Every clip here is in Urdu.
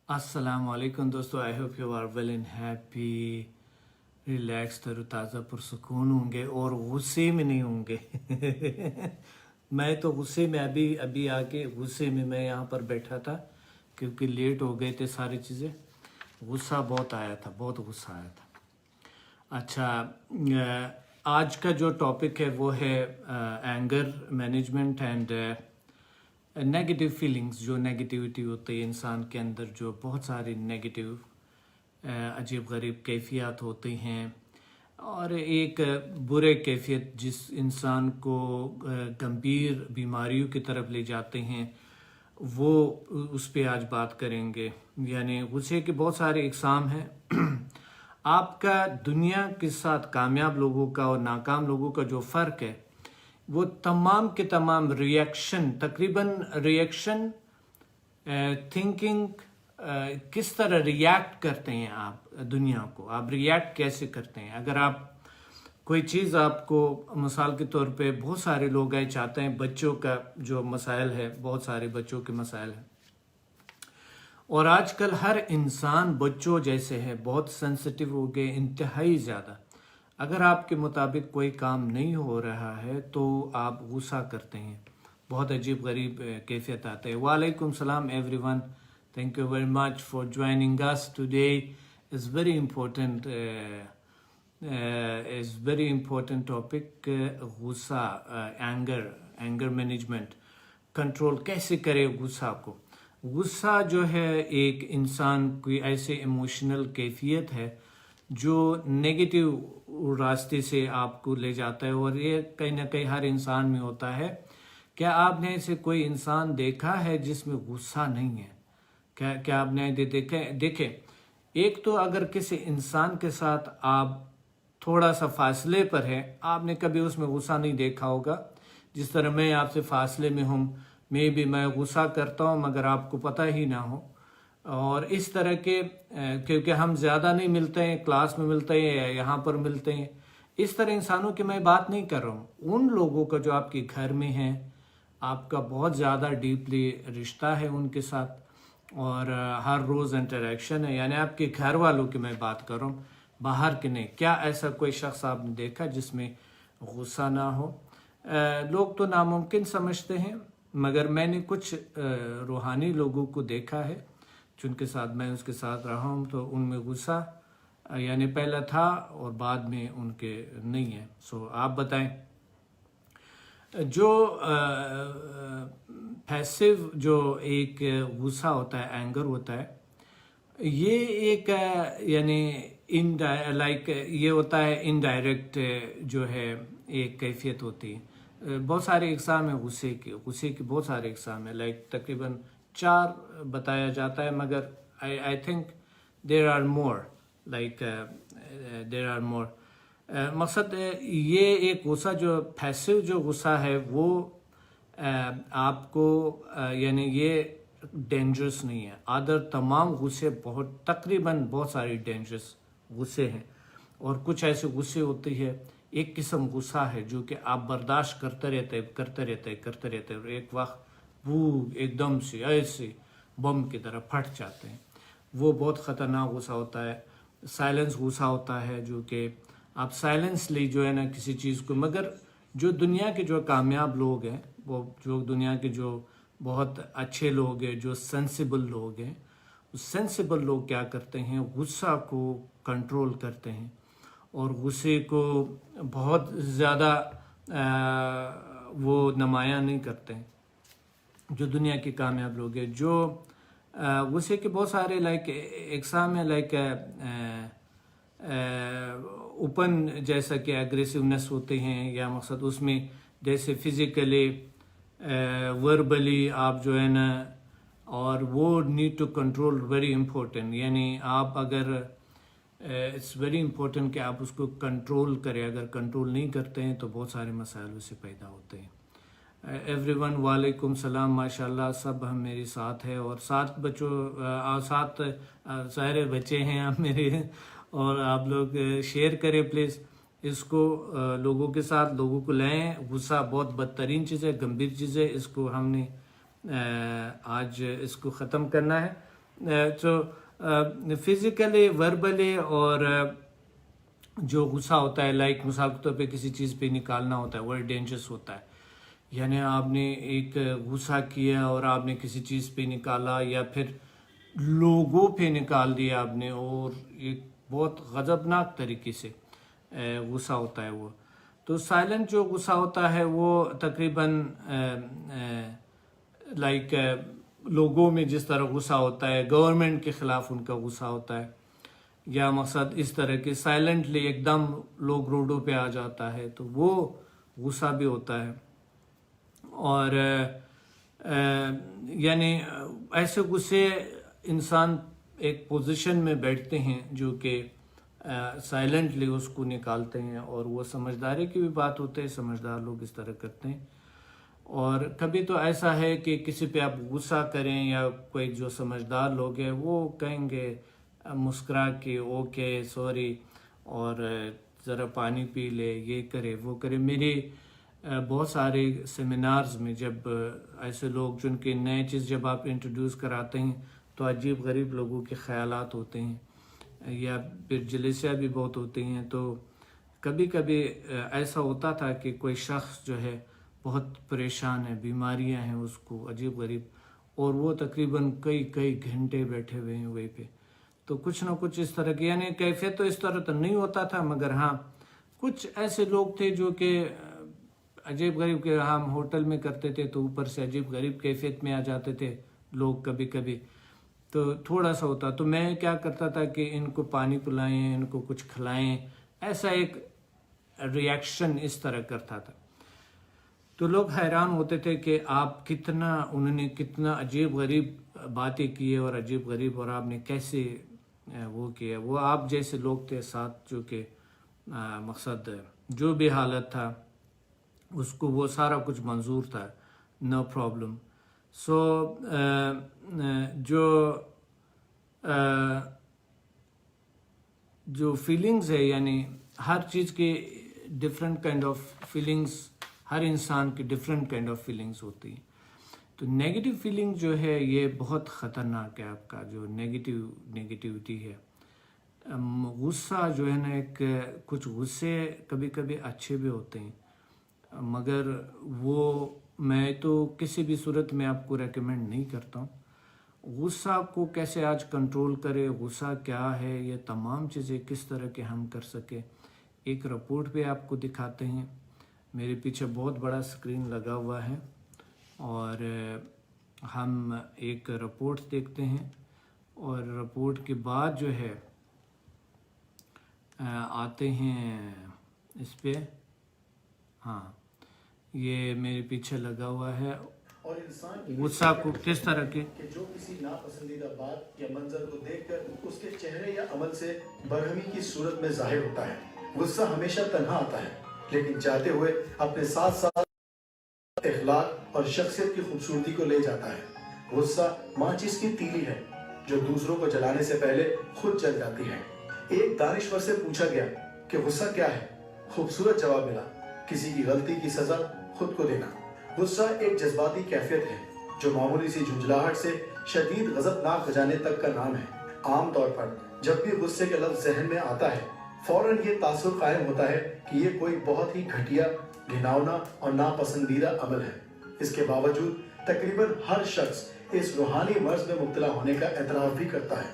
السلام علیکم دوستو، I hope you are well and happy, relax, تر و تازہ پرسکون ہوں گے اور غصے میں نہیں ہوں گے۔ میں تو غصے میں ابھی آگے غصے میں میں یہاں پر بیٹھا تھا کیونکہ لیٹ ہو گئے تھے ساری چیزیں۔ غصہ بہت آیا تھا، بہت غصہ آیا تھا۔ اچھا، آج کا جو ٹاپک ہے وہ ہے anger management and negative feelings, جو نیگیٹیوٹی ہوتی ہے انسان کے اندر، جو بہت ساری نیگیٹیو عجیب غریب کیفیات ہوتی ہیں، اور ایک برے کیفیت جس انسان کو گمبھیر بیماریوں کی طرف لے جاتے ہیں، وہ اس پہ آج بات کریں گے۔ یعنی غصے کے بہت سارے اقسام ہیں۔ آپ کا دنیا کے ساتھ کامیاب لوگوں کا اور ناکام لوگوں کا جو فرق ہے، وہ تمام کے تمام ریئیکشن، تقریباً ریئیکشن، تھنکنگ، کس طرح ریئیکٹ کرتے ہیں آپ دنیا کو، آپ ریئیکٹ کیسے کرتے ہیں۔ اگر آپ کوئی چیز، آپ کو مثال کے طور پہ بہت سارے لوگ چاہتے ہیں، بچوں کا جو مسائل ہے، بہت سارے بچوں کے مسائل ہیں، اور آج کل ہر انسان بچوں جیسے ہے، بہت سینسٹیو ہو گئے، انتہائی زیادہ۔ اگر آپ کے مطابق کوئی کام نہیں ہو رہا ہے تو آپ غصہ کرتے ہیں، بہت عجیب غریب کیفیت آتے ہیں۔ وعلیکم السلام everyone, thank you very much for joining اس today. Is very important topic, غصہ، اینگر مینجمنٹ، کنٹرول کیسے کرے غصہ کو۔ غصہ جو ہے ایک انسان کی ایسے ایموشنل کیفیت ہے جو نیگیٹو راستے سے آپ کو لے جاتا ہے، اور یہ کہیں نہ کہیں ہر انسان میں ہوتا ہے۔ کیا آپ نے ایسے کوئی انسان دیکھا ہے جس میں غصہ نہیں ہے؟ کیا آپ نے دیکھیں، ایک تو اگر کسی انسان کے ساتھ آپ تھوڑا سا فاصلے پر ہے، آپ نے کبھی اس میں غصہ نہیں دیکھا ہوگا۔ جس طرح میں آپ سے فاصلے میں ہوں، میں غصہ کرتا ہوں مگر آپ کو پتہ ہی نہ ہو، اور اس طرح کے، کیونکہ ہم زیادہ نہیں ملتے ہیں، کلاس میں ملتے ہیں یا یہاں پر ملتے ہیں، اس طرح انسانوں کی میں بات نہیں کر رہا ہوں۔ ان لوگوں کا جو آپ کے گھر میں ہیں، آپ کا بہت زیادہ ڈیپلی رشتہ ہے ان کے ساتھ، اور ہر روز انٹریکشن ہے، یعنی آپ کے گھر والوں کی میں بات کر رہا ہوں، باہر کے نہیں۔ کیا ایسا کوئی شخص آپ نے دیکھا جس میں غصہ نہ ہو؟ لوگ تو ناممکن سمجھتے ہیں، مگر میں نے کچھ روحانی لوگوں کو دیکھا ہے جن کے ساتھ میں اس کے ساتھ رہا ہوں، تو ان میں غصہ یعنی پہلا تھا اور بعد میں ان کے نہیں ہے۔ سو آپ بتائیں، جو پیسیو جو ایک غصہ ہوتا ہے، اینگر ہوتا ہے، یہ ایک یعنی لائک یہ ہوتا ہے انڈائریکٹ، جو ہے ایک کیفیت ہوتی ہے۔ بہت سارے اقسام ہیں غصے کے بہت سارے اقسام ہیں، لائک تقریباً 4 بتایا جاتا ہے، مگر I think there are more, there are more. مقصد یہ ایک غصہ جو پیسیو جو غصہ ہے، وہ آپ کو یعنی یہ ڈینجرس نہیں ہے۔ ادر تمام غصے تقریباً بہت سارے ڈینجرس غصے ہیں، اور کچھ ایسے غصے ہوتے ہیں، ایک قسم غصہ ہے جو کہ آپ برداشت کرتے رہتے اور ایک وقت وہ ایک دم سے ایسے بم کی طرح پھٹ جاتے ہیں۔ وہ بہت خطرناک غصہ ہوتا ہے۔ سائلنس غصہ ہوتا ہے، جو کہ آپ سائلنسلی جو ہے نا کسی چیز کو، مگر جو دنیا کے جو کامیاب لوگ ہیں، وہ جو دنیا کے جو بہت اچھے لوگ ہیں، جو سینسیبل لوگ ہیں، سینسیبل لوگ کیا کرتے ہیں، غصہ کو کنٹرول کرتے ہیں، اور غصے کو بہت زیادہ وہ نمایاں نہیں کرتے ہیں۔ جو دنیا کے کامیاب لوگ ہیں، جو غصے کے بہت سارے لائک اقسام ہیں، لائک اوپن، جیسا کہ اگریسونیس ہوتے ہیں، یا مقصد اس میں جیسے فزیکلی، وربلی آپ جو ہے نا، اور وہ need to control, very important. یعنی آپ اگر اٹس ویری امپورٹنٹ کہ آپ اس کو کنٹرول کریں، اگر کنٹرول نہیں کرتے ہیں تو بہت سارے مسائل اس سے پیدا ہوتے ہیں۔ ایوری ون، وعلیکم السلام، ماشاء اللہ سب ہم میرے ساتھ ہے، اور 7 بچوں، 7 سارے بچے ہیں آپ میرے، اور آپ لوگ شیئر کریں پلیز اس کو لوگوں کے ساتھ، لوگوں کو لائیں۔ غصہ بہت بدترین چیز ہے، گمبھیر چیز ہے، اس کو ہم نے آج اس کو ختم کرنا ہے۔ تو فزیکلی وربلی اور جو غصہ ہوتا ہے لائک مثال کے طور پہ کسی چیز پہ نکالنا ہوتا ہے وہ ڈینجرس ہوتا ہے. یعنی آپ نے ایک غصہ کیا اور آپ نے کسی چیز پہ نکالا یا پھر لوگوں پہ نکال دیا آپ نے, اور ایک بہت غضبناک طریقے سے غصہ ہوتا ہے وہ. تو سائلنٹ جو غصہ ہوتا ہے وہ تقریباً لائک لوگوں میں جس طرح غصہ ہوتا ہے, گورنمنٹ کے خلاف ان کا غصہ ہوتا ہے, یا مقصد اس طرح کے سائلنٹلی ایک دم لوگ روڈوں پہ آ جاتا ہے, تو وہ غصہ بھی ہوتا ہے. اور یعنی ایسے غصے انسان ایک پوزیشن میں بیٹھتے ہیں جو کہ سائلنٹلی اس کو نکالتے ہیں, اور وہ سمجھداری کی بھی بات ہوتے ہے, سمجھدار لوگ اس طرح کرتے ہیں. اور کبھی تو ایسا ہے کہ کسی پہ آپ غصہ کریں یا کوئی جو سمجھدار لوگ ہیں وہ کہیں گے مسکرا کے اوکے سوری اور ذرا پانی پی لے, یہ کرے وہ کرے. میری بہت سارے سیمینارز میں جب ایسے لوگ جن کے نئے چیز جب آپ انٹروڈیوس کراتے ہیں تو عجیب غریب لوگوں کے خیالات ہوتے ہیں یا پھر جلیسیاں بھی بہت ہوتی ہیں. تو کبھی کبھی ایسا ہوتا تھا کہ کوئی شخص جو ہے بہت پریشان ہے, بیماریاں ہیں اس کو عجیب غریب, اور وہ تقریباً کئی گھنٹے بیٹھے ہوئے ہیں وہیں پہ. تو کچھ نہ کچھ اس طرح کی یعنی کیفیت تو اس طرح تو نہیں ہوتا تھا, مگر ہاں کچھ ایسے لوگ تھے جو کہ عجیب غریب کے ہم ہوٹل میں کرتے تھے تو اوپر سے عجیب غریب کیفیت میں آ جاتے تھے لوگ کبھی کبھی, تو تھوڑا سا ہوتا. تو میں کیا کرتا تھا کہ ان کو پانی پلائیں, ان کو کچھ کھلائیں, ایسا ایک ریئیکشن اس طرح کرتا تھا. تو لوگ حیران ہوتے تھے کہ آپ انہوں نے کتنا عجیب غریب باتیں کی اور عجیب غریب, اور آپ نے کیسے وہ کیا. وہ آپ جیسے لوگ تھے ساتھ جو کہ مقصد جو بھی حالت تھا اس کو وہ سارا کچھ منظور تھا, نو پرابلم. سو جو فیلنگز ہے یعنی ہر چیز کی ڈفرینٹ کائنڈ آف فیلنگز, ہر انسان کی ڈفرینٹ کائنڈ آف فیلنگز ہوتی ہیں. تو نیگیٹو فیلنگ جو ہے یہ بہت خطرناک ہے. آپ کا جو نیگیٹیوٹی ہے, غصہ جو ہے نا, ایک کچھ غصے کبھی کبھی اچھے بھی ہوتے ہیں, مگر وہ میں تو کسی بھی صورت میں آپ کو ریکمینڈ نہیں کرتا ہوں. غصہ کو کیسے آج کنٹرول کرے, غصہ کیا ہے, یہ تمام چیزیں کس طرح کے ہم کر سکیں, ایک رپورٹ پہ آپ کو دکھاتے ہیں. میرے پیچھے بہت بڑا اسکرین لگا ہوا ہے اور ہم ایک رپورٹ دیکھتے ہیں, اور رپورٹ کے بعد جو ہے آتے ہیں اس پہ. ہاں یہ میرے پیچھے لگا ہوا ہے. اور انسان غصہ کو کس طرح کے کہ جو کسی ناپسندیدہ بات یا منظر کو دیکھ کر اس کے چہرے یا عمل سے برہمی کی صورت میں ظاہر ہوتا ہے. غصہ ہمیشہ تنہا آتا ہے لیکن چاہتے ہوئے اپنے ساتھ ساتھ اخلاق اور شخصیت کی خوبصورتی کو لے جاتا ہے. غصہ ماچس کی تیلی ہے جو دوسروں کو جلانے سے پہلے خود جل جاتی ہے. ایک دانشور سے پوچھا گیا کہ غصہ کیا ہے. خوبصورت جواب ملا, کسی کی غلطی کی سزا خود کو دینا. غصہ ایک جذباتی کیفیت ہے جو معمولی سی جھنجھلاہٹ سے شدید غضبناک ہو جانے تک کا نام ہے. عام طور پر جب بھی غصے کے لفظ ذہن میں آتا ہے فوراً یہ تاثر قائم ہوتا ہے کہ یہ کوئی بہت ہی گھٹیا, گھناؤنا اور ناپسندیدہ عمل ہے. اس کے باوجود تقریباً ہر شخص اس روحانی مرض میں مبتلا ہونے کا اعتراف بھی کرتا ہے.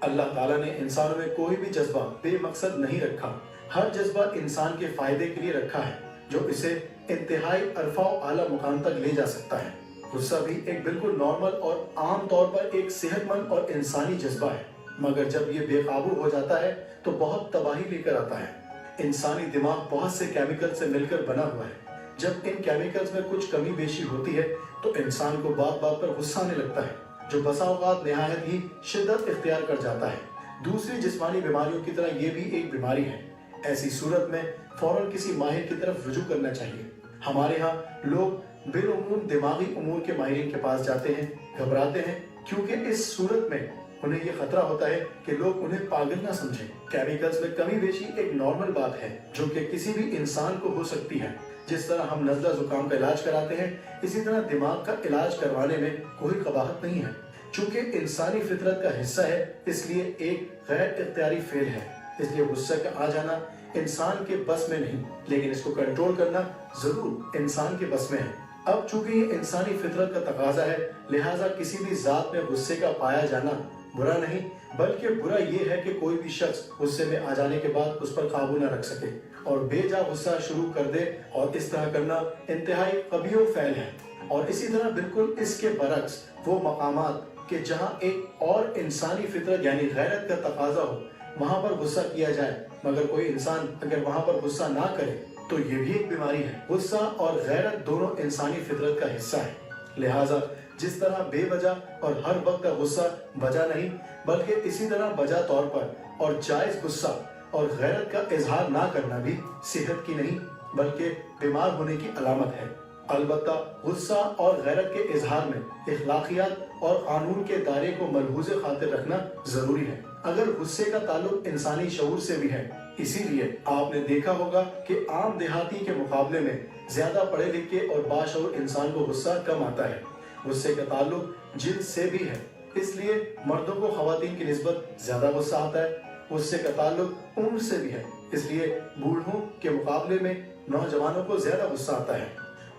اللہ تعالیٰ نے انسانوں میں کوئی بھی جذبہ بے مقصد نہیں رکھا. ہر جذبہ انسان کے فائدے کے لیے رکھا ہے جو اسے انتہائی عرفہ و اعلیٰ مقام تک لے جا سکتا ہے. غصہ بھی ایک بالکل نارمل اور عام طور پر ایک صحت مند اور انسانی جذبہ ہے, مگر جب یہ بے قابو ہو جاتا ہے تو بہت تباہی لے کر آتا ہے. انسانی دماغ بہت سے کیمیکل سے مل کر بنا ہوا ہے. جب ان کیمیکلز میں کچھ کمی بیشی ہوتی ہے تو انسان کو بات بات پر غصہ آنے لگتا ہے جو بسا اوقات نہایت ہی شدت اختیار کر جاتا ہے. دوسری جسمانی بیماریوں کی طرح یہ بھی ایک بیماری ہے. ایسی صورت میں فوراً کسی ماہر کی طرف رجوع کرنا چاہیے. ہمارے ہاں لوگ بالعموم دماغی امور کے ماہرین کے پاس جاتے ہیں, گھبراتے ہیں کیونکہ اس صورت میں انہیں یہ خطرہ ہوتا ہے کہ لوگ انہیں پاگل نہ سمجھیں. کیمیکلز میں کمی بیشی ایک نارمل بات ہے جو کہ کسی بھی انسان کو ہو سکتی ہے. جس طرح ہم نزلہ زکام کا علاج کراتے ہیں اسی طرح دماغ کا علاج کروانے میں کوئی قباحت نہیں ہے. چونکہ انسانی فطرت کا حصہ ہے اس لیے ایک غیر اختیاری فعل ہے، اس لیے غصہ کا آ جانا انسان کے بس میں نہیں، لیکن اس کو کنٹرول کرنا ضرور انسان کے بس میں ہے۔ اب چونکہ یہ انسانی فطرت کا تقاضا ہے، لہٰذا کسی بھی ذات میں غصے کا پایا جانا برا نہیں، بلکہ برا یہ ہے کہ کوئی بھی شخص غصے میں آ جانے کے بعد اس پر قابو نہ رکھ سکے اور بے جا غصہ شروع کر دے، اور اس طرح کرنا انتہائی قبیح فعل ہے۔ اور اسی طرح بالکل اس کے برعکس وہ مقامات کہ جہاں ایک اور انسانی فطرت یعنی غیرت کا تقاضا ہو، وہاں پر غصہ کیا جائے، مگر کوئی انسان اگر وہاں پر غصہ نہ کرے تو یہ بھی ایک بیماری ہے۔ غصہ اور غیرت دونوں انسانی فطرت کا حصہ ہے، لہٰذا جس طرح بے وجہ اور ہر وقت کا غصہ بجا نہیں، بلکہ اسی طرح بجا طور پر اور جائز غصہ اور غیرت کا اظہار نہ کرنا بھی صحت کی نہیں بلکہ بیمار ہونے کی علامت ہے۔ البتہ غصہ اور غیرت کے اظہار میں اخلاقیات اور قانون کے دائرے کو ملحوظ خاطر رکھنا ضروری ہے۔ اگر غصے کا تعلق انسانی شعور سے بھی ہے، اسی لیے آپ نے دیکھا ہوگا کہ عام دیہاتی کے مقابلے میں زیادہ پڑھے لکھے اور باشعور انسان کو غصہ کم آتا ہے۔ غصے کا تعلق جنس سے بھی ہے، اس لیے مردوں کو خواتین کی نسبت زیادہ غصہ آتا ہے۔ غصے کا تعلق عمر سے بھی ہے، اس لیے بوڑھوں کے مقابلے میں نوجوانوں کو زیادہ غصہ آتا ہے۔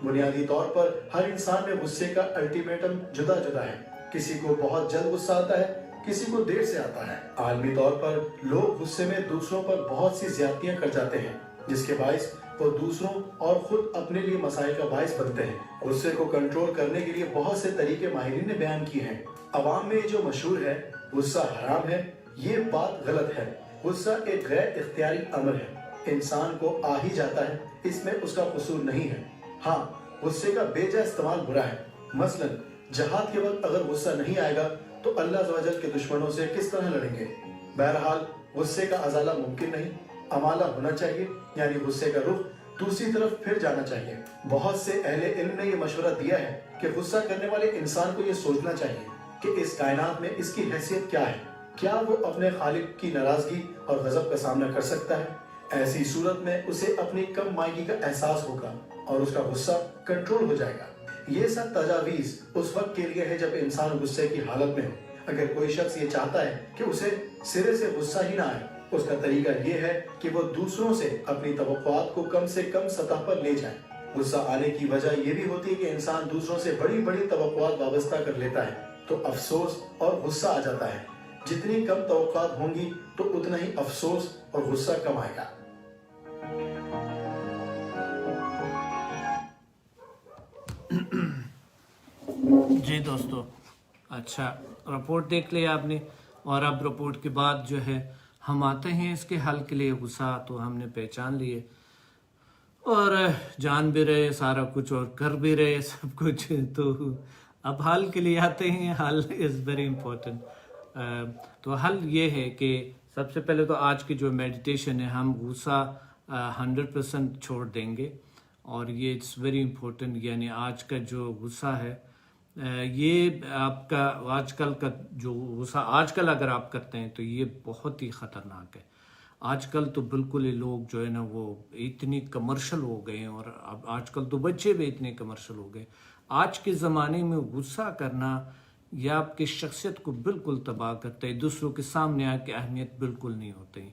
بنیادی طور پر ہر انسان میں غصے کا الٹیمیٹم جدا جدا ہے، کسی کو بہت جلد غصہ آتا ہے، کسی کو دیر سے آتا ہے۔ عالمی طور پر لوگ غصے میں دوسروں پر بہت سی زیادتیاں کر جاتے ہیں، جس کے باعث وہ دوسروں اور خود اپنے لیے مسائل کا باعث بنتے ہیں۔ غصے کو کنٹرول کرنے کے لیے بہت سے طریقے ماہرین نے بیان کیے ہیں۔ عوام میں جو مشہور ہے غصہ حرام ہے، یہ بات غلط ہے۔ غصہ ایک غیر اختیاری امر ہے، انسان کو آ ہی جاتا ہے، اس میں اس کا قصور نہیں ہے۔ ہاں، غصے کا بے جا استعمال برا ہے۔ مثلا جہاد کے وقت اگر غصہ نہیں آئے گا تو اللہ عز و جل کے دشمنوں سے کس طرح لڑیں گے؟ بہرحال غصے کا ازالہ ممکن نہیں، امالہ ہونا چاہیے، یعنی غصے کا رخ دوسری طرف پھر جانا چاہیے۔ بہت سے اہل علم نے یہ مشورہ دیا ہے کہ غصہ کرنے والے انسان کو یہ سوچنا چاہیے کہ اس کائنات میں اس کی حیثیت کیا ہے، کیا وہ اپنے خالق کی ناراضگی اور غضب کا سامنا کر سکتا ہے؟ ایسی صورت میں اسے اپنی کم مائگی کا احساس ہوگا اور اس کا غصہ کنٹرول ہو جائے گا۔ یہ سب تجاویز اس وقت کے لیے ہے جب انسان غصے کی حالت میں ہو۔ اگر کوئی شخص یہ چاہتا ہے کہ اسے سرے سے غصہ ہی نہ آئے، اس کا طریقہ یہ ہے کہ وہ دوسروں سے اپنی توقعات کو کم سے کم سطح پر لے جائے۔ غصہ آنے کی وجہ یہ بھی ہوتی ہے کہ انسان دوسروں سے بڑی بڑی توقعات وابستہ کر لیتا ہے، تو افسوس اور غصہ آ جاتا ہے۔ جتنی کم توقعات ہوں گی تو اتنا ہی افسوس اور غصہ کم آئے گا۔ جی دوستو، اچھا رپورٹ دیکھ لیا آپ نے، اور اب رپورٹ کے بعد جو ہے ہم آتے ہیں اس کے حل کے لیے۔ غصہ تو ہم نے پہچان لیے اور جان بھی رہے سارا کچھ اور کر بھی رہے سب کچھ، تو اب حل کے لیے آتے ہیں۔ حل از ویری امپورٹنٹ۔ تو حل یہ ہے کہ سب سے پہلے تو آج کی جو میڈیٹیشن ہے، ہم غصہ 100% چھوڑ دیں گے، اور یہ اٹس ویری امپورٹنٹ۔ یعنی آج کا جو غصہ ہے، یہ آپ کا آج کل کا جو غصہ آج کل اگر آپ کرتے ہیں تو یہ بہت ہی خطرناک ہے۔ آج کل تو بالکل ہی لوگ جو ہے نا وہ اتنی کمرشل ہو گئے ہیں، اور اب آج کل تو بچے بھی اتنے کمرشل ہو گئے۔ آج کے زمانے میں غصہ کرنا یہ آپ کی شخصیت کو بالکل تباہ کرتا ہے، دوسروں کے سامنے آپ کی اہمیت بالکل نہیں ہوتی،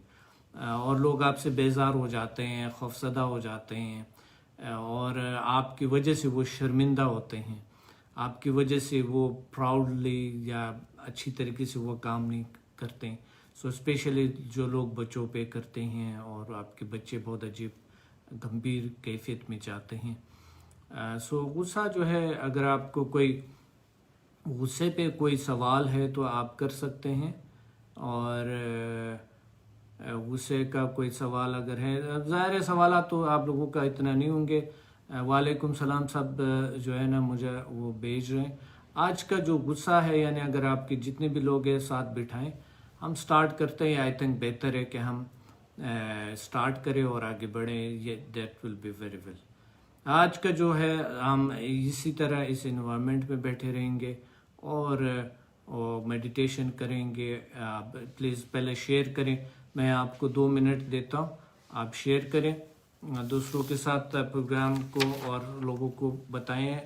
اور لوگ آپ سے بیزار ہو جاتے ہیں، خوفزدہ ہو جاتے ہیں، اور آپ کی وجہ سے وہ شرمندہ ہوتے ہیں، آپ کی وجہ سے وہ پراؤڈلی یا اچھی طریقے سے وہ کام نہیں کرتے ہیں۔ سو اسپیشلی جو لوگ بچوں پہ کرتے ہیں، اور آپ کے بچے بہت عجیب گمبھیر کیفیت میں جاتے ہیں۔ سو غصہ جو ہے، اگر آپ کو کوئی غصے پہ کوئی سوال ہے تو آپ کر سکتے ہیں، اور غصے کا کوئی سوال اگر ہے، ظاہر سوالات تو آپ لوگوں کا اتنا نہیں ہوں گے۔ وعلیکم السلام سب جو ہے نا مجھے وہ بھیج رہے ہیں۔ آج کا جو غصہ ہے، یعنی اگر آپ کے جتنے بھی لوگ ہیں ساتھ بٹھائیں، ہم سٹارٹ کرتے ہیں۔ آئی تھنک بہتر ہے کہ ہم سٹارٹ کریں اور آگے بڑھیں، یہ that will be very well. آج کا جو ہے ہم اسی طرح اس انوائرمنٹ میں بیٹھے رہیں گے اور میڈیٹیشن کریں گے۔ آپ پلیز پہلے شیئر کریں، میں آپ کو 2 منٹ دیتا ہوں، آپ شیئر کریں دوسروں کے ساتھ پروگرام کو، اور لوگوں کو بتائیں،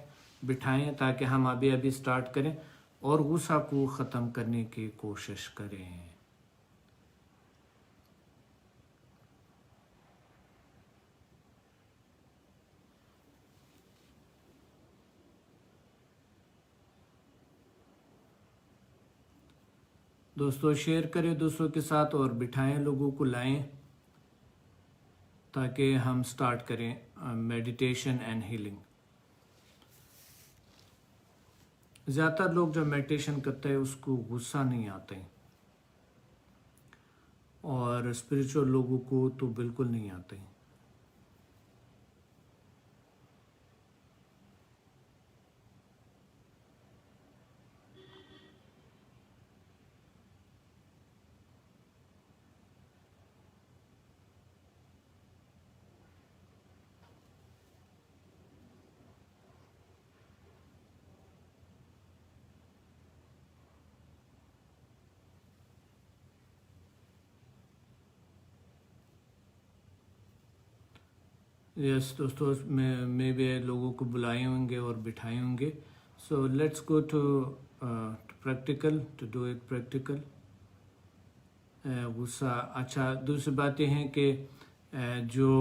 بٹھائیں، تاکہ ہم ابھی سٹارٹ کریں۔ اور غصہ کو ختم کرنے کی کوشش کریں۔ دوستو شیئر کریں دوستوں کے ساتھ اور بٹھائیں، لوگوں کو لائیں تاکہ ہم سٹارٹ کریں میڈیٹیشن اینڈ ہیلنگ۔ زیادہ تر لوگ جب میڈیٹیشن کرتے ہیں اس کو غصہ نہیں آتا ہے، اور اسپریچول لوگوں کو تو بالکل نہیں آتا ہے۔ یس دوستو، میں بھی لوگوں کو بلائے ہوں گے اور بٹھائے ہوں گے۔ So let's go to practical, to do it practical. غصہ، اچھا دوسری بات یہ ہے کہ جو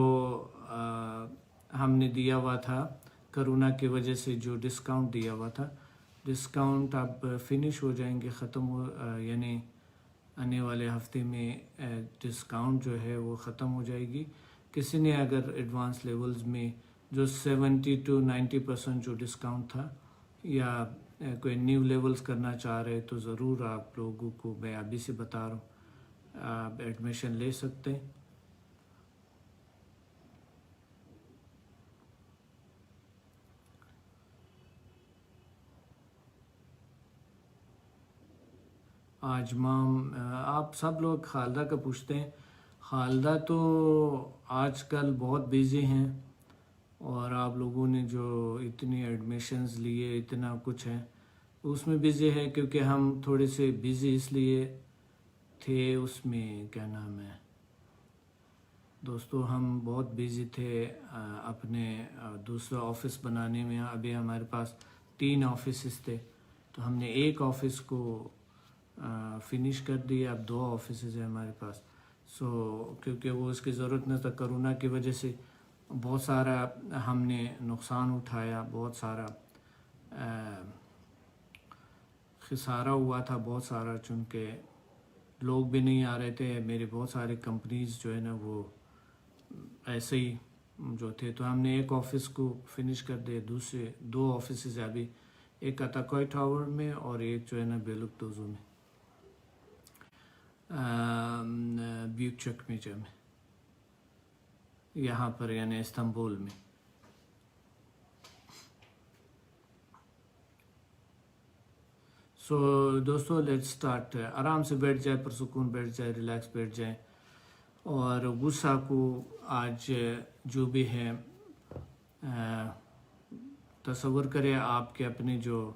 ہم نے دیا ہوا تھا کرونا کی وجہ سے، جو ڈسکاؤنٹ دیا ہوا تھا، ڈسکاؤنٹ اب فنش ہو جائیں گے، ختم ہو، یعنی آنے والے ہفتے میں ڈسکاؤنٹ جو ہے وہ ختم ہو جائے گی۔ کسی نے اگر ایڈوانس لیولز میں جو 70 to 90% جو ڈسکاؤنٹ تھا، یا کوئی نیو لیولز کرنا چاہ رہے تو ضرور آپ لوگوں کو میں ابھی سے بتا رہا ہوں، آپ ایڈمیشن لے سکتے ہیں۔ آج مام، آپ سب لوگ خالدہ کا پوچھتے ہیں۔ خالدہ تو آج کل بہت بیزی ہیں، اور آپ لوگوں نے جو اتنی ایڈمیشنز لیے، اتنا کچھ ہے اس میں بیزی ہے، کیونکہ ہم تھوڑے سے بیزی اس لیے تھے، اس میں کیا نام ہے دوستو، ہم بہت بیزی تھے اپنے دوسرا آفس بنانے میں۔ ابھی ہمارے پاس 3 آفسز تھے، تو ہم نے ایک آفس کو فنش کر دیا، اب 2 آفسز ہیں ہمارے پاس۔ سو کیونکہ وہ اس کی ضرورت نہ تھا، کرونا کی وجہ سے بہت سارا ہم نے نقصان اٹھایا، بہت سارا خسارہ ہوا تھا، بہت سارا، چونکہ لوگ بھی نہیں آ رہے تھے۔ میرے بہت سارے کمپنیز جو ہے نا وہ ایسے ہی جو تھے، تو ہم نے ایک آفس کو فنش کر دیا، دوسرے 2 آفسز ابھی، ایک اتاکوئی ٹاور میں اور ایک جو ہے نا بیلک دوزو میں، بیوک چک میجر میں، یہاں پر یعنی استنبول میں۔ سو دوستو لیٹس سٹارٹ۔ آرام سے بیٹھ جائے، پرسکون بیٹھ جائے، ریلیکس بیٹھ جائے، اور غصہ کو آج جو بھی ہے تصور کرے آپ کے اپنے جو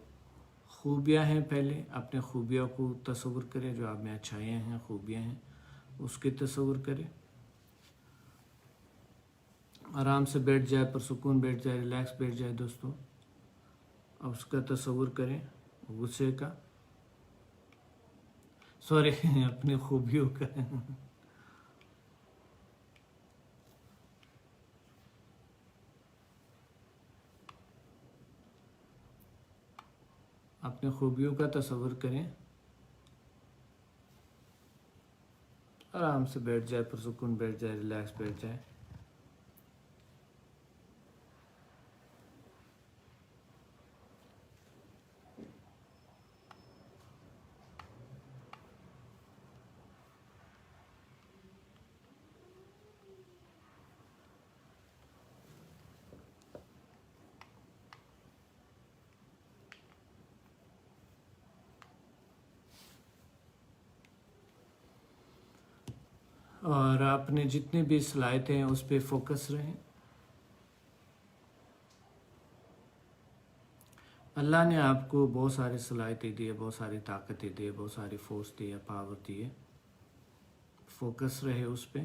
خوبیاں ہیں، پہلے اپنے خوبیاں کو تصور کریں، جو آپ میں اچھائیاں ہیں، خوبیاں ہیں، اس کے تصور کریں۔ آرام سے بیٹھ جائے، پرسکون بیٹھ جائے، ریلیکس بیٹھ جائے دوستو، اب اس کا تصور کریں، غصے کا، سوری اپنی خوبیوں کا اپنے خوبیوں کا تصور کریں، آرام سے بیٹھ جائے، پرسکون بیٹھ جائے، ریلیکس بیٹھ جائے۔ اور اپنے جتنے بھی صلاحیتیں ہیں اس پہ فوکس رہیں۔ اللہ نے آپ کو بہت ساری صلاحیتیں دی ہے، بہت ساری طاقتیں دی ہے، بہت ساری فورس دی ہے، پاور دی ہے، فوکس رہے اس پہ۔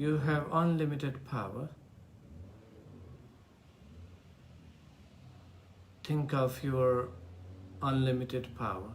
You have unlimited power. Think of your unlimited power.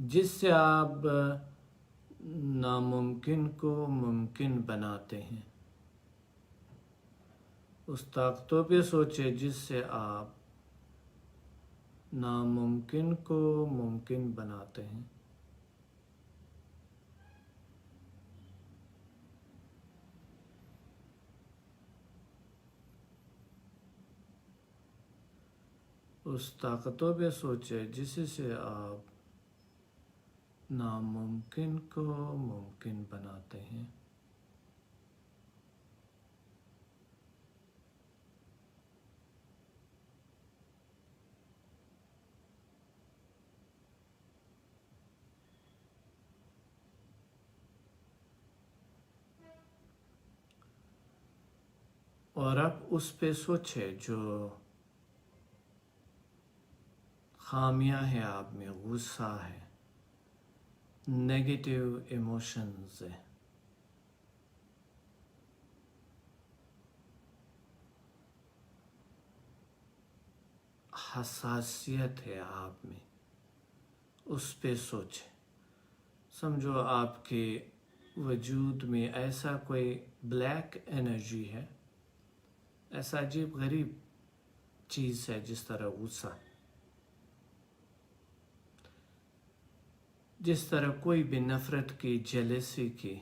جس سے آپ ناممکن کو ممکن بناتے ہیں. اس طاقتوں پہ سوچے جس سے آپ ناممکن کو ممکن بناتے ہیں. اس طاقتوں پہ سوچے جس سے آپ ناممکن کو ممکن بناتے ہیں. اور اب اس پہ سوچے جو خامیاں ہیں آپ میں، غصہ ہے، نیگیٹو ایموشنز ہے، حساسیت ہے آپ میں. اس پہ سوچے. سمجھو آپ کے وجود میں ایسا کوئی بلیک انرجی ہے، ایسا عجیب غریب چیز ہے جس طرح غصہ، جس طرح کوئی بھی نفرت کی، جیلسی کی،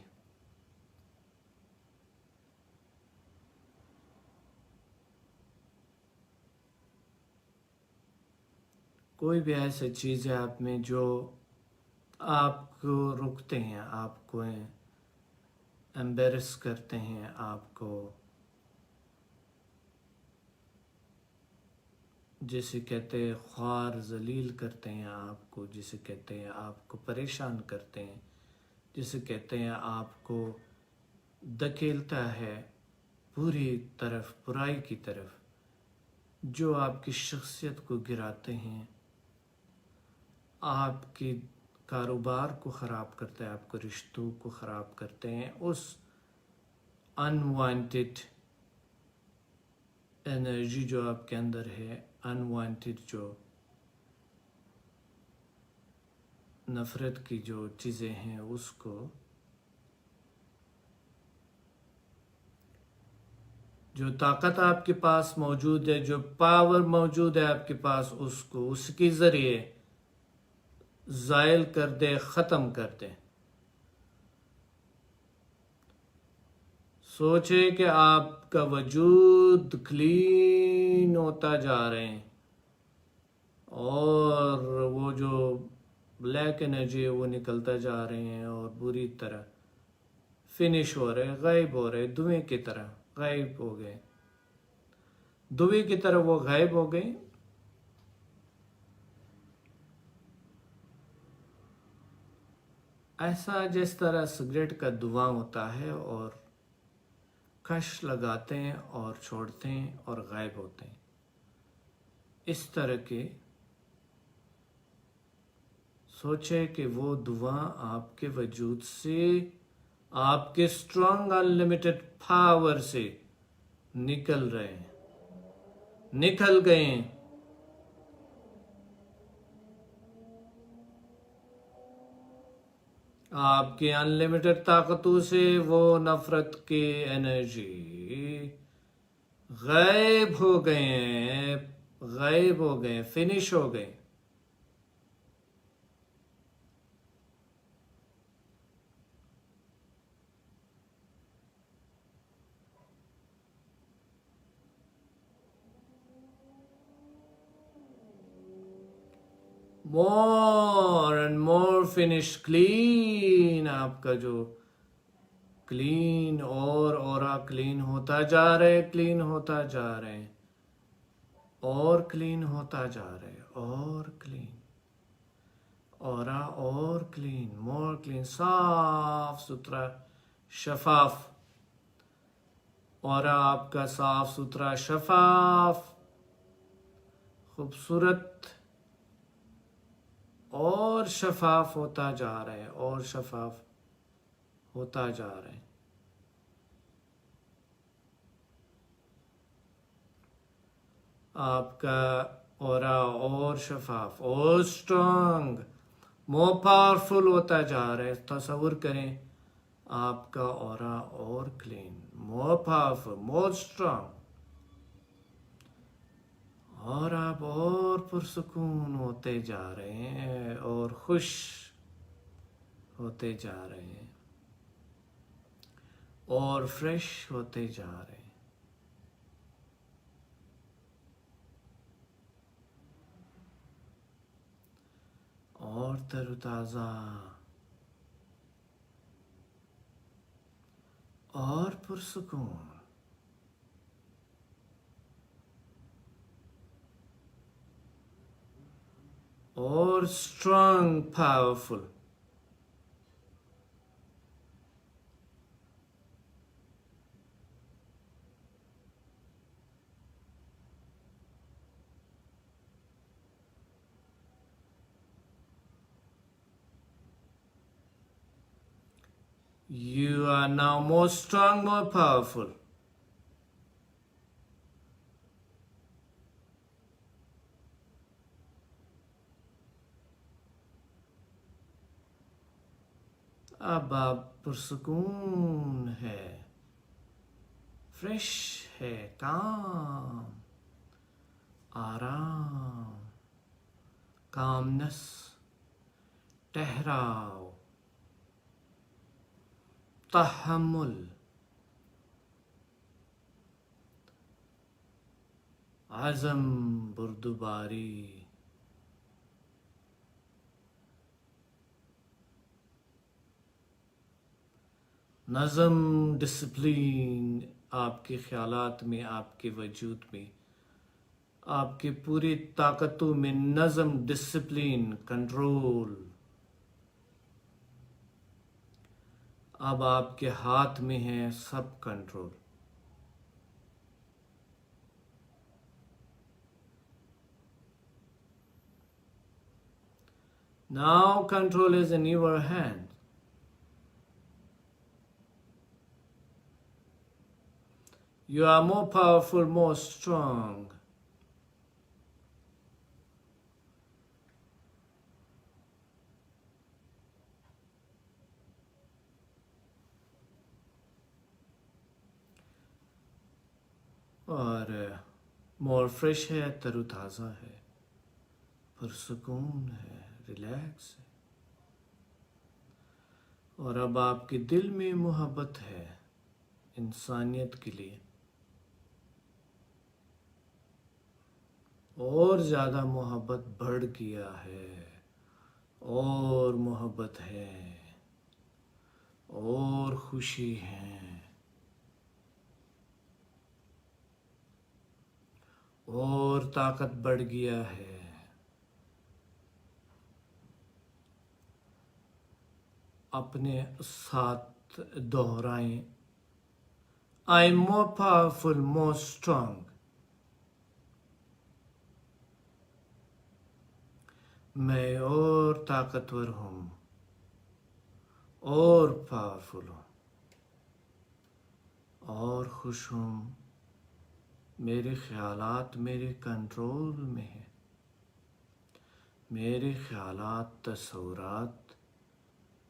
کوئی بھی ایسی چیز ہے آپ میں جو آپ کو رکتے ہیں، آپ کو ایمبیرس کرتے ہیں، آپ کو جسے کہتے ہیں خوار ذلیل کرتے ہیں، آپ کو جسے کہتے ہیں آپ کو پریشان کرتے ہیں، جسے کہتے ہیں آپ کو دھکیلتا ہے پوری طرف، برائی کی طرف، جو آپ کی شخصیت کو گراتے ہیں، آپ کی کاروبار کو خراب کرتے ہیں، آپ کو رشتوں کو خراب کرتے ہیں. اس انوانٹیڈ انرجی جو آپ کے اندر ہے، انوانٹیڈ جو نفرت کی جو چیزیں ہیں، اس کو جو طاقت آپ کے پاس موجود ہے، جو پاور موجود ہے آپ کے پاس، اس کو اس کے ذریعے زائل کر دے، ختم کر دے. سوچے کہ آپ کا وجود کلین ہوتا جا رہے ہیں، اور وہ جو بلیک انرجی ہے وہ نکلتا جا رہے ہیں، اور بری طرح فنش ہو رہے، غائب ہو رہے، دھوئیں کی طرح غائب ہو گئے، دھوئیں کی طرح وہ غائب ہو گئے. ایسا جس طرح سگریٹ کا دھواں ہوتا ہے اور کش لگاتے ہیں اور چھوڑتے ہیں اور غائب ہوتے ہیں، اس طرح کے سوچے کہ وہ دھواں آپ کے وجود سے، آپ کے اسٹرانگ انلمیٹڈ پاور سے نکل رہے ہیں، نکل گئے ہیں. آپ کے انلمیٹڈ طاقتوں سے وہ نفرت کی انرجی غائب ہو گئے ہیں، غائب ہو گئے، فنش ہو گئے. More and more finish, clean, آپ کا جو کلین اور کلین ہوتا جا رہے، کلین ہوتا جا رہے، اور کلین ہوتا جا رہے، اور کلین، اور کلین، مور کلین، صاف ستھرا، شفاف. اور آپ کا صاف ستھرا، شفاف، خوبصورت، اور شفاف ہوتا جا رہے، اور شفاف ہوتا جا رہے. آپ کا اورا اور شفاف اور اسٹرانگ more powerful ہوتا جا رہا ہے. تصور کریں آپ کا اورا اور clean, more powerful, more strong, اور آپ اور پرسکون ہوتے جا رہے ہیں اور خوش ہوتے جا رہے ہیں اور فریش ہوتے جا رہے ہیں. اور تر و تازہ اور پرسکون. اور strong, powerful. You are now more strong, more powerful. اب آپ پرسکون ہے, فریش ہے, کام, آرام, کامنس, ٹھہراؤ, تحمل, عزم, بردباری, نظم, ڈسپلین آپ کے خیالات میں, آپ کے وجود میں, آپ کی پوری طاقتوں میں نظم, ڈسپلین, کنٹرول اب آپ کے ہاتھ میں ہے, سب control. Now control is in your hand. You are more powerful, more strong. اور more fresh ہے, تر و تازہ ہے, پرسکون ہے, ریلیکس ہے. اور اب آپ کے دل میں محبت ہے انسانیت کے لیے, اور زیادہ محبت بڑھ گیا ہے, اور محبت ہے, اور خوشی ہے, اور طاقت بڑھ گیا ہے. اپنے ساتھ دہرائیں, I am more powerful, more strong. میں اور طاقتور ہوں, اور پاورفل ہوں, اور خوش ہوں. میرے خیالات میرے کنٹرول میں ہیں. میرے خیالات, تصورات,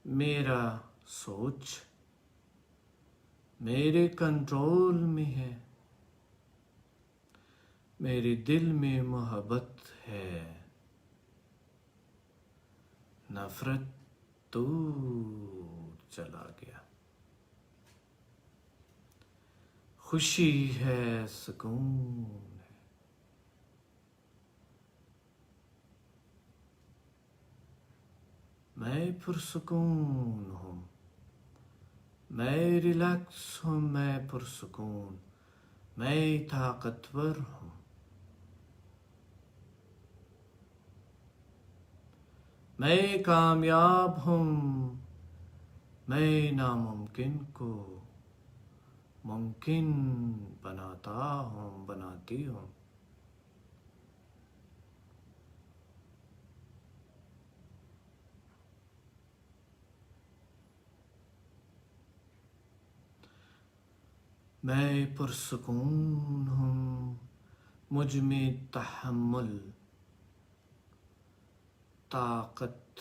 میرا سوچ میرے کنٹرول میں ہے. میرے دل میں محبت ہے, نفرت دور چلا گیا. خوشی ہے, سکون ہے. میں پرسکون ہوں, میں ریلیکس ہوں, میں پرسکون, میں طاقتور ہوں. میں کامیاب ہوں, میں ناممکن کو ممکن بناتا ہوں, بناتی ہوں. میں پرسکون ہوں, مجھ میں تحمل, طاقت,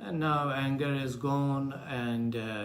And now anger is gone and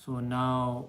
So now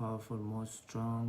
powerful, more strong.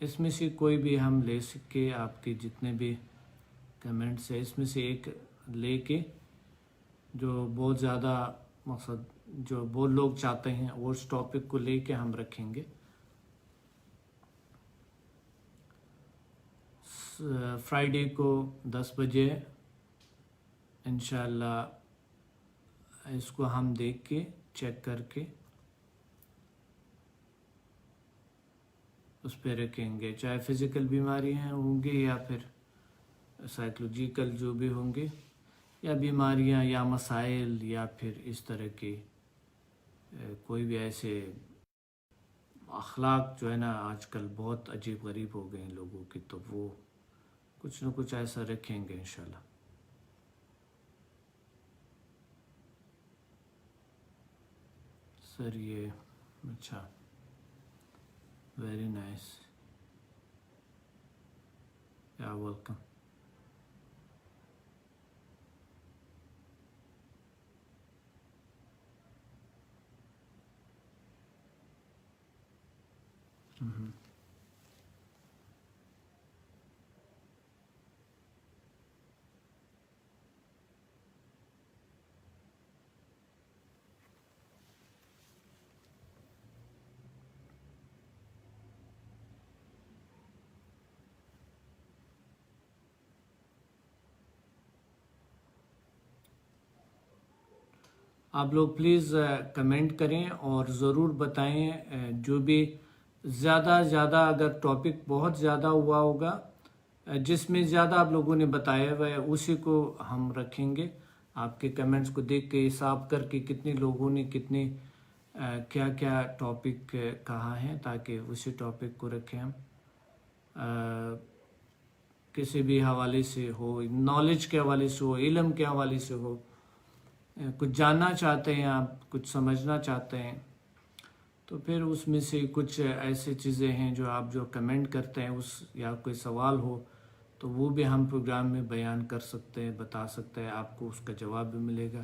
اس میں سے کوئی بھی ہم لے سکے، آپ کے جتنے بھی کمنٹس ہیں اس میں سے ایک لے کے جو بہت زیادہ مقصد جو بہت لوگ چاہتے ہیں وہ اس ٹاپک کو لے کے ہم رکھیں گے۔ فرائیڈے کو 10 بجے انشاءاللہ اس کو ہم دیکھ کے چیک کر کے اس پہ رکھیں گے، چاہے فزیکل بیماریاں ہوں گی یا پھر سائیکولوجیکل جو بھی ہوں گے، یا بیماریاں یا مسائل یا پھر اس طرح کے کوئی بھی ایسے اخلاق جو ہے نا آج کل بہت عجیب غریب ہو گئے ہیں لوگوں کی، تو وہ کچھ نہ کچھ ایسا رکھیں گے انشاءاللہ۔ سر یہ اچھا، ویری نائس، یا ویلکم۔ آپ لوگ پلیز کمنٹ کریں اور ضرور بتائیں، جو بھی زیادہ اگر ٹاپک بہت زیادہ ہوا ہوگا، جس میں زیادہ آپ لوگوں نے بتایا ہوا ہے اسی کو ہم رکھیں گے۔ آپ کے کمنٹس کو دیکھ کے حساب کر کے کتنے لوگوں نے کتنے کیا کیا ٹاپک کہا ہے، تاکہ اسی ٹاپک کو رکھیں ہم۔ کسی بھی حوالے سے ہو، نالج کے حوالے سے ہو، علم کے حوالے سے ہو، کچھ جاننا چاہتے ہیں آپ، کچھ سمجھنا چاہتے ہیں، تو پھر اس میں سے کچھ ایسی چیزیں ہیں جو آپ جو کمنٹ کرتے ہیں اس یا کوئی سوال ہو تو وہ بھی ہم پروگرام میں بیان کر سکتے ہیں، بتا سکتے ہیں، آپ کو اس کا جواب بھی ملے گا۔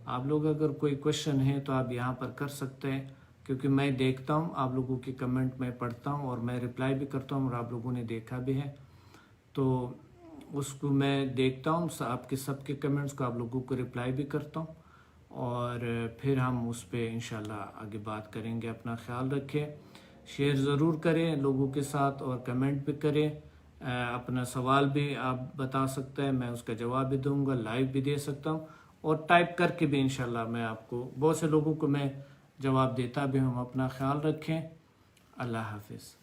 آپ لوگ اگر کوئی کوشچن ہے تو آپ یہاں پر کر سکتے ہیں، کیونکہ میں دیکھتا ہوں آپ لوگوں کی کمنٹ میں پڑھتا ہوں اور میں رپلائی بھی کرتا ہوں، اور آپ لوگوں نے دیکھا بھی ہے تو اس کو میں دیکھتا ہوں، آپ کے سب کے کمنٹس کو آپ لوگوں کو رپلائی بھی کرتا ہوں، اور پھر ہم اس پہ انشاءاللہ آگے بات کریں گے۔ اپنا خیال رکھیں، شیئر ضرور کریں لوگوں کے ساتھ، اور کمنٹ بھی کریں، اپنا سوال بھی آپ بتا سکتے ہیں، میں اس کا جواب بھی دوں گا، لائیو بھی دے سکتا ہوں، اور ٹائپ کر کے بھی انشاءاللہ میں آپ کو بہت سے لوگوں کو میں جواب دیتا بھی ہوں۔ اپنا خیال رکھیں، اللہ حافظ۔